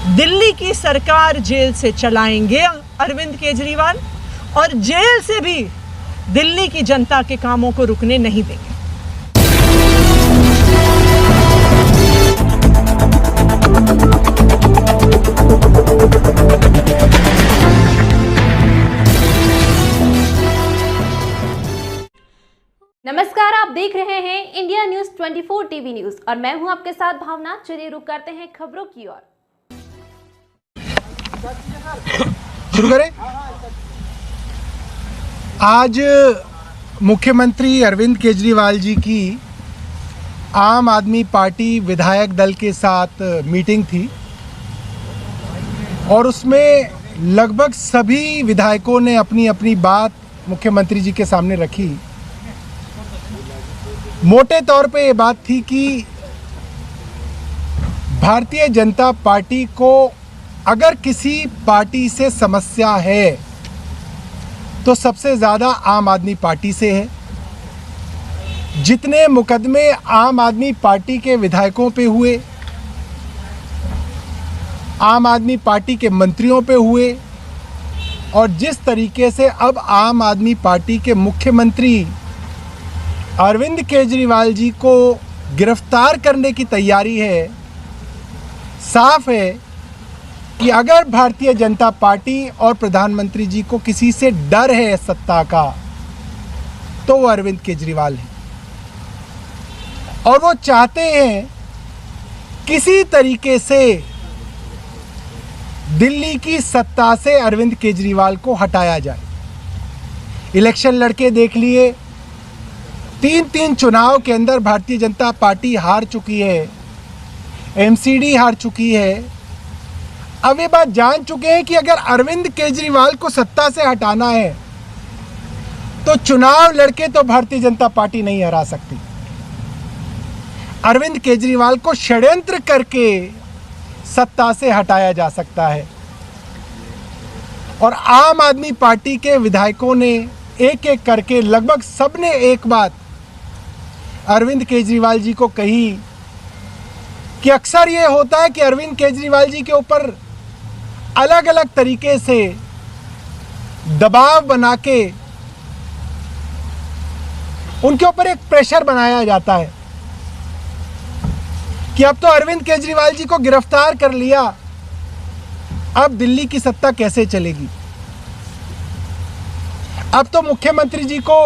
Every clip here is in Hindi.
दिल्ली की सरकार जेल से चलाएंगे अरविंद केजरीवाल, और जेल से भी दिल्ली की जनता के कामों को रुकने नहीं देंगे। नमस्कार, आप देख रहे हैं इंडिया न्यूज 24 टीवी न्यूज और मैं हूं आपके साथ भावना। चलिए रुक करते हैं खबरों की ओर। शुरू करें। आज मुख्यमंत्री अरविंद केजरीवाल जी की आम आदमी पार्टी विधायक दल के साथ मीटिंग थी और उसमें लगभग सभी विधायकों ने अपनी अपनी बात मुख्यमंत्री जी के सामने रखी। मोटे तौर पे ये बात थी कि भारतीय जनता पार्टी को अगर किसी पार्टी से समस्या है तो सबसे ज़्यादा आम आदमी पार्टी से है। जितने मुकदमे आम आदमी पार्टी के विधायकों पे हुए, आम आदमी पार्टी के मंत्रियों पे हुए, और जिस तरीके से अब आम आदमी पार्टी के मुख्यमंत्री अरविंद केजरीवाल जी को गिरफ्तार करने की तैयारी है, साफ है कि अगर भारतीय जनता पार्टी और प्रधानमंत्री जी को किसी से डर है सत्ता का, तो वो अरविंद केजरीवाल है। और वो चाहते हैं किसी तरीके से दिल्ली की सत्ता से अरविंद केजरीवाल को हटाया जाए। इलेक्शन लड़के देख लिए, तीन चुनाव के अंदर भारतीय जनता पार्टी हार चुकी है, एमसीडी हार चुकी है। अब ये बात जान चुके हैं कि अगर अरविंद केजरीवाल को सत्ता से हटाना है तो चुनाव लड़के तो भारतीय जनता पार्टी नहीं हरा सकती। अरविंद केजरीवाल को षड्यंत्र करके सत्ता से हटाया जा सकता है। और आम आदमी पार्टी के विधायकों ने एक एक करके लगभग सबने एक बात अरविंद केजरीवाल जी को कही कि अक्सर ये होता है कि अरविंद केजरीवाल जी के ऊपर अलग अलग तरीके से दबाव बना के उनके ऊपर एक प्रेशर बनाया जाता है कि अब तो अरविंद केजरीवाल जी को गिरफ्तार कर लिया, अब दिल्ली की सत्ता कैसे चलेगी। अब तो मुख्यमंत्री जी को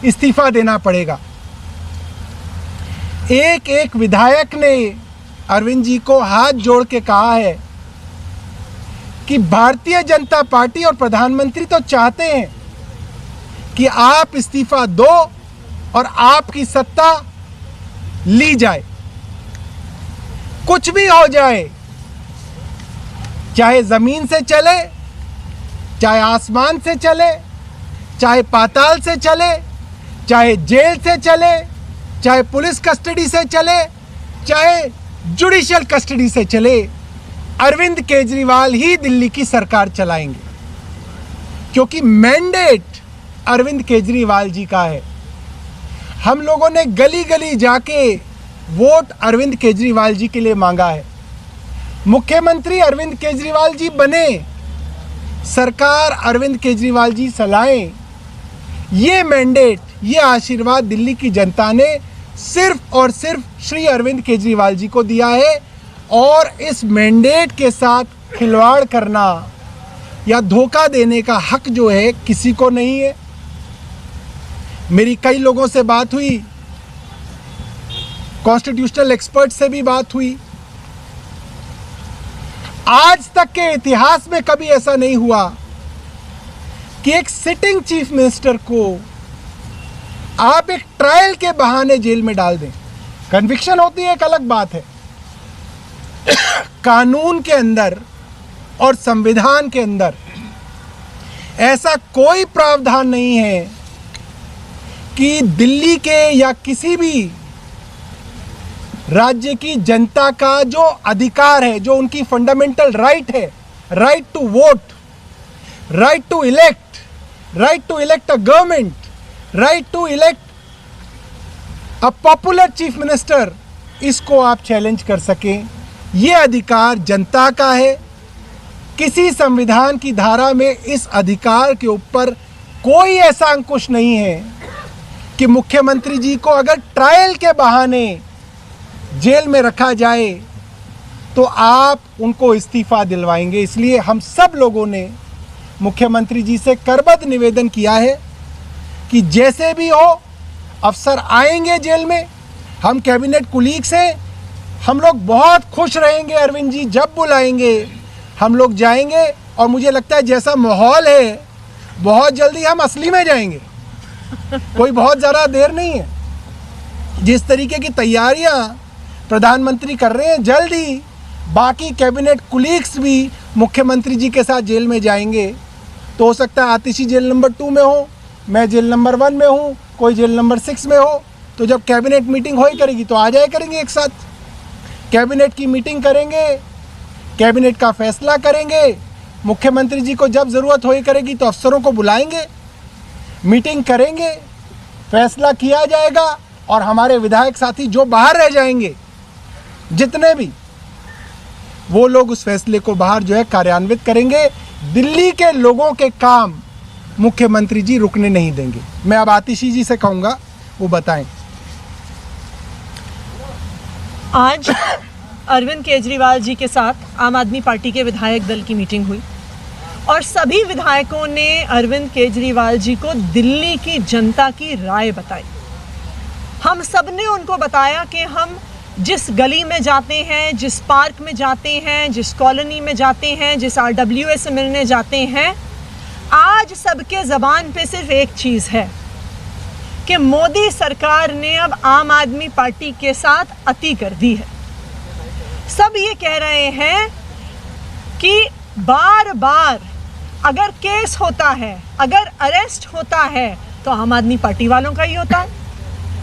इस्तीफा देना पड़ेगा। एक एक विधायक ने अरविंद जी को हाथ जोड़ के कहा है कि भारतीय जनता पार्टी और प्रधानमंत्री तो चाहते हैं कि आप इस्तीफा दो और आपकी सत्ता ली जाए, कुछ भी हो जाए, चाहे जमीन से चले, चाहे आसमान से चले, चाहे पाताल से चले, चाहे जेल से चले, चाहे पुलिस कस्टडी से चले, चाहे जुडिशियल कस्टडी से चले, अरविंद केजरीवाल ही दिल्ली की सरकार चलाएंगे, क्योंकि मैंडेट अरविंद केजरीवाल जी का है। हम लोगों ने गली गली जाके वोट अरविंद केजरीवाल जी के लिए मांगा है। मुख्यमंत्री अरविंद केजरीवाल जी बने, सरकार अरविंद केजरीवाल जी चलाएं, ये मैंडेट, ये आशीर्वाद दिल्ली की जनता ने सिर्फ और सिर्फ श्री अरविंद केजरीवाल जी को दिया है। और इस मैंडेट के साथ खिलवाड़ करना या धोखा देने का हक जो है किसी को नहीं है। मेरी कई लोगों से बात हुई, कॉन्स्टिट्यूशनल एक्सपर्ट से भी बात हुई। आज तक के इतिहास में कभी ऐसा नहीं हुआ कि एक सिटिंग चीफ मिनिस्टर को आप एक ट्रायल के बहाने जेल में डाल दें। कन्विक्शन होती है, एक अलग बात है। कानून के अंदर और संविधान के अंदर ऐसा कोई प्रावधान नहीं है कि दिल्ली के या किसी भी राज्य की जनता का जो अधिकार है, जो उनकी फंडामेंटल राइट है, right to vote, right to elect a government, right to elect a popular chief minister, इसको आप चैलेंज कर सकें। ये अधिकार जनता का है। किसी संविधान की धारा में इस अधिकार के ऊपर कोई ऐसा अंकुश नहीं है कि मुख्यमंत्री जी को अगर ट्रायल के बहाने जेल में रखा जाए तो आप उनको इस्तीफा दिलवाएंगे। इसलिए हम सब लोगों ने मुख्यमंत्री जी से करबद्ध निवेदन किया है कि जैसे भी हो अफसर आएंगे जेल में, हम कैबिनेट कुलीग्स हैं, हम लोग बहुत खुश रहेंगे अरविंद जी, जब बुलाएंगे हम लोग जाएंगे। और मुझे लगता है जैसा माहौल है बहुत जल्दी हम असली में जाएंगे, कोई बहुत ज़्यादा देर नहीं है। जिस तरीके की तैयारियां प्रधानमंत्री कर रहे हैं, जल्दी बाकी कैबिनेट कुलीग्स भी मुख्यमंत्री जी के साथ जेल में जाएंगे। तो हो सकता है आतिशी जेल नंबर 2 में हो, मैं जेल नंबर 1 में हूँ, कोई जेल नंबर 6 में हो। तो जब कैबिनेट मीटिंग होई करेगी तो आ जाए करेंगे एक साथ, कैबिनेट की मीटिंग करेंगे, कैबिनेट का फैसला करेंगे। मुख्यमंत्री जी को जब ज़रूरत होई करेगी तो अफसरों को बुलाएंगे, मीटिंग करेंगे, फैसला किया जाएगा। और हमारे विधायक साथी जो बाहर रह जाएंगे, जितने भी, वो लोग उस फैसले को बाहर जो है कार्यान्वित करेंगे। दिल्ली के लोगों के काम मुख्यमंत्री जी रुकने नहीं देंगे। मैं अब आतिशी जी से कहूँगा वो बताएं। आज अरविंद केजरीवाल जी के साथ आम आदमी पार्टी के विधायक दल की मीटिंग हुई और सभी विधायकों ने अरविंद केजरीवाल जी को दिल्ली की जनता की राय बताई। हम सब ने उनको बताया कि हम जिस गली में जाते हैं, जिस पार्क में जाते हैं, जिस कॉलोनी में जाते हैं, जिस RWA से मिलने जाते हैं, आज सबके ज़बान पे सिर्फ एक चीज़ है कि मोदी सरकार ने अब आम आदमी पार्टी के साथ अति कर दी है। सब ये कह रहे हैं कि बार बार अगर केस होता है, अगर अरेस्ट होता है तो आम आदमी पार्टी वालों का ही होता है।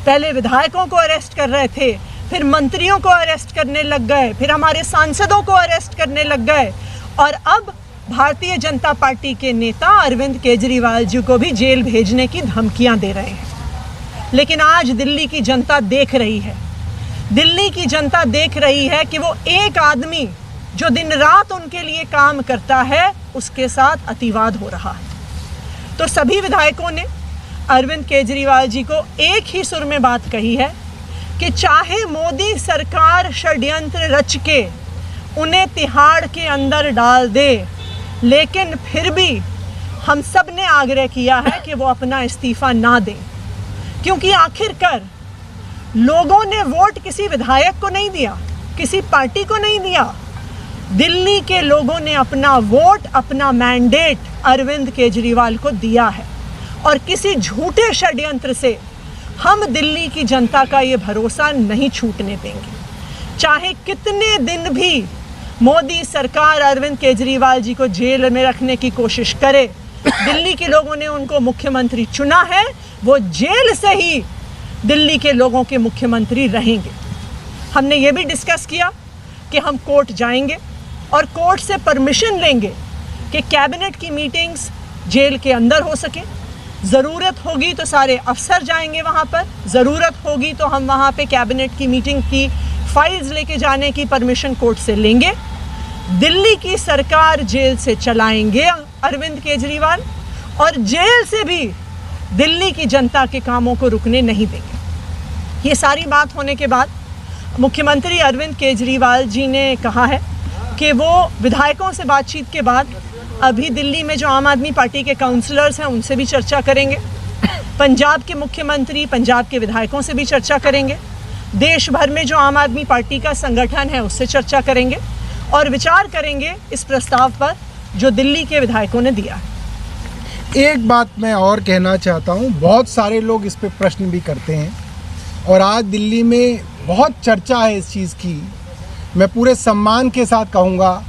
पहले विधायकों को अरेस्ट कर रहे थे, फिर मंत्रियों को अरेस्ट करने लग गए, फिर हमारे सांसदों को अरेस्ट करने लग गए और अब भारतीय जनता पार्टी के नेता अरविंद केजरीवाल जी को भी जेल भेजने की धमकियां दे रहे हैं। लेकिन आज दिल्ली की जनता देख रही है, दिल्ली की जनता देख रही है कि वो एक आदमी जो दिन रात उनके लिए काम करता है उसके साथ अतिवाद हो रहा है। तो सभी विधायकों ने अरविंद केजरीवाल जी को एक ही सुर में बात कही है कि चाहे मोदी सरकार षड्यंत्र रच के उन्हें तिहाड़ के अंदर डाल दे, लेकिन फिर भी हम सब ने आग्रह किया है कि वो अपना इस्तीफा ना दें, क्योंकि आखिरकार लोगों ने वोट किसी विधायक को नहीं दिया, किसी पार्टी को नहीं दिया। दिल्ली के लोगों ने अपना वोट, अपना मैंडेट अरविंद केजरीवाल को दिया है और किसी झूठे षड्यंत्र से हम दिल्ली की जनता का ये भरोसा नहीं छूटने देंगे। चाहे कितने दिन भी मोदी सरकार अरविंद केजरीवाल जी को जेल में रखने की कोशिश करे, दिल्ली के लोगों ने उनको मुख्यमंत्री चुना है, वो जेल से ही दिल्ली के लोगों के मुख्यमंत्री रहेंगे। हमने ये भी डिस्कस किया कि हम कोर्ट जाएंगे और कोर्ट से परमिशन लेंगे कि कैबिनेट की मीटिंग्स जेल के अंदर हो सके। ज़रूरत होगी तो सारे अफसर जाएंगे वहाँ पर, ज़रूरत होगी तो हम वहाँ पे कैबिनेट की मीटिंग की फाइल्स लेके जाने की परमिशन कोर्ट से लेंगे। दिल्ली की सरकार जेल से चलाएंगे अरविंद केजरीवाल और जेल से भी दिल्ली की जनता के कामों को रुकने नहीं देंगे। ये सारी बात होने के बाद मुख्यमंत्री अरविंद केजरीवाल जी ने कहा है कि वो विधायकों से बातचीत के बाद अभी दिल्ली में जो आम आदमी पार्टी के काउंसलर्स हैं उनसे भी चर्चा करेंगे, पंजाब के मुख्यमंत्री, पंजाब के विधायकों से भी चर्चा करेंगे, देश भर में जो आम आदमी पार्टी का संगठन है उससे चर्चा करेंगे और विचार करेंगे इस प्रस्ताव पर जो दिल्ली के विधायकों ने दिया है। एक बात मैं और कहना चाहता हूँ, बहुत सारे लोग इस पे प्रश्न भी करते हैं और आज दिल्ली में बहुत चर्चा है इस चीज़ की। मैं पूरे सम्मान के साथ कहूँगा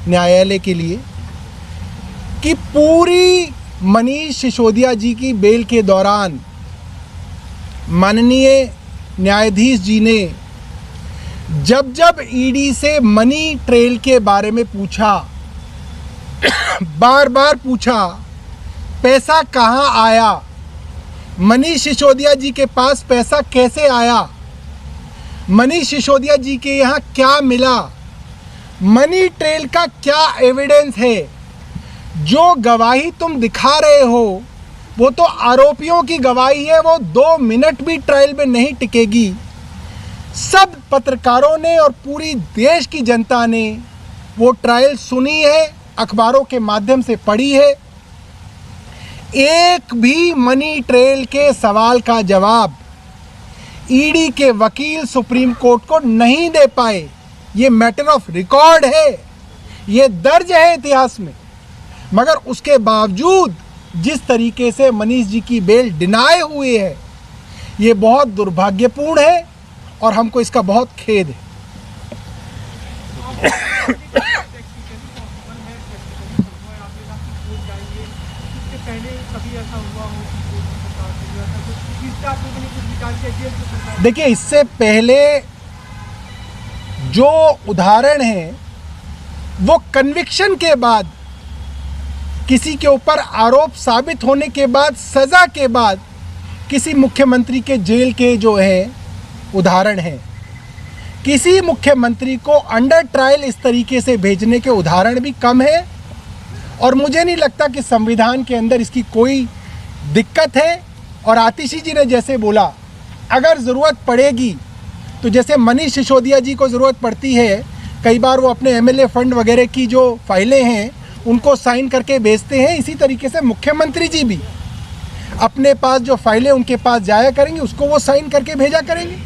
न्यायालय के लिए कि पूरी मनीष सिसोदिया जी की बेल के दौरान माननीय न्यायाधीश जी ने जब जब ईडी से मनी ट्रेल के बारे में पूछा, बार बार पूछा पैसा कहाँ आया, मनीष सिसोदिया जी के पास पैसा कैसे आया, मनीष सिसोदिया जी के यहाँ क्या मिला, मनी ट्रेल का क्या एविडेंस है? जो गवाही तुम दिखा रहे हो वो तो आरोपियों की गवाही है, वो 2 मिनट भी ट्रायल में नहीं टिकेगी। सब पत्रकारों ने और पूरी देश की जनता ने वो ट्रायल सुनी है, अखबारों के माध्यम से पढ़ी है। एक भी मनी ट्रेल के सवाल का जवाब ईडी के वकील सुप्रीम कोर्ट को नहीं दे पाए। ये मैटर ऑफ रिकॉर्ड है, ये दर्ज है इतिहास में। मगर उसके बावजूद जिस तरीके से मनीष जी की बेल डिनाई हुई है, ये बहुत दुर्भाग्यपूर्ण है और हमको इसका बहुत खेद है। देखिए, इससे पहले जो उदाहरण है वो कन्विक्शन के बाद, किसी के ऊपर आरोप साबित होने के बाद, सजा के बाद किसी मुख्यमंत्री के जेल के जो है उदाहरण है। किसी मुख्यमंत्री को अंडर ट्रायल इस तरीके से भेजने के उदाहरण भी कम है और मुझे नहीं लगता कि संविधान के अंदर इसकी कोई दिक्कत है। और आतिशी जी ने जैसे बोला, अगर ज़रूरत पड़ेगी तो जैसे मनीष सिसोदिया जी को ज़रूरत पड़ती है, कई बार वो अपने एमएलए फंड वगैरह की जो फाइलें हैं उनको साइन करके भेजते हैं, इसी तरीके से मुख्यमंत्री जी भी अपने पास जो फाइलें उनके पास जाया करेंगे उसको वो साइन करके भेजा करेंगे।